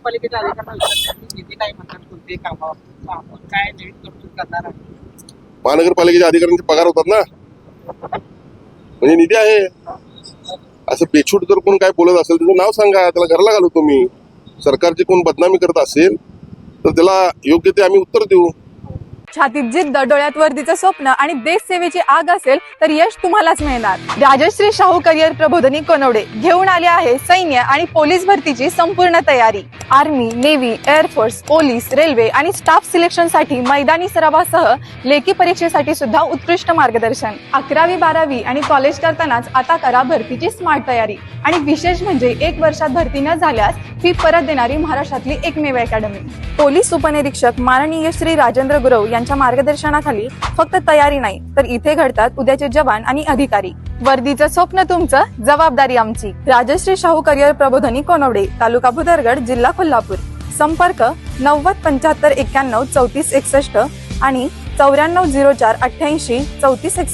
महानगरपालिकेच्या अधिकाऱ्यांना निधी नाही म्हणतात कोणते कामावर आपण काय नवीन तरतूद करणार आहे? महानगरपालिकेच्या अधिकाऱ्यांचे पगार होतात ना, म्हणजे निधी आहे. असं बेछूट जर कोण काय बोलत असेल त्याचं नाव सांगा, त्याला घरला घालू. तुम्ही सरकारची कोण बदनामी करत असेल तर त्याला योग्य ते आम्ही उत्तर देऊ. छातीत जिद्द, डोळ्यात वर्दीचं स्वप्न आणि देश सेवेची आग असेल तर यश तुम्हालाच मिळणार. राजश्री शाहू करिअर प्रबोधिनी कोनवडे घेऊन आले आहे सैन्य आणि पोलीस भरतीची संपूर्ण तयारी. Army, navy, air force, police, railway आणि स्टाफ सिलेक्शन साठी मैदानी सरावासह लेखी परीक्षेसाठी सुद्धा उत्कृष्ट मार्गदर्शन. 11वी 12वी आणि कॉलेज करतानाच आता करा भरतीची स्मार्ट तयारी. आणि विशेष म्हणजे 1 वर्षात भरती न झाल्यास फी परत देणारी महाराष्ट्रातली एकमेव अकॅडमी. पोलीस उपनिरीक्षक माननीय श्री राजेंद्र गुरव यांच्या मार्गदर्शनाखाली फक्त तयारी नाही तर इथे घडतात उद्याचे जवान आणि अधिकारी. वर्दीचं स्वप्न तुमचं, जबाबदारी आमची. राजश्री शाहू करिअर प्रबोधिनी कोनवडे, तालुका भुदरगड, जिल्हा कोल्हापूर. संपर्क 90 75 91 34 61 आणि 94 04 88 34 61.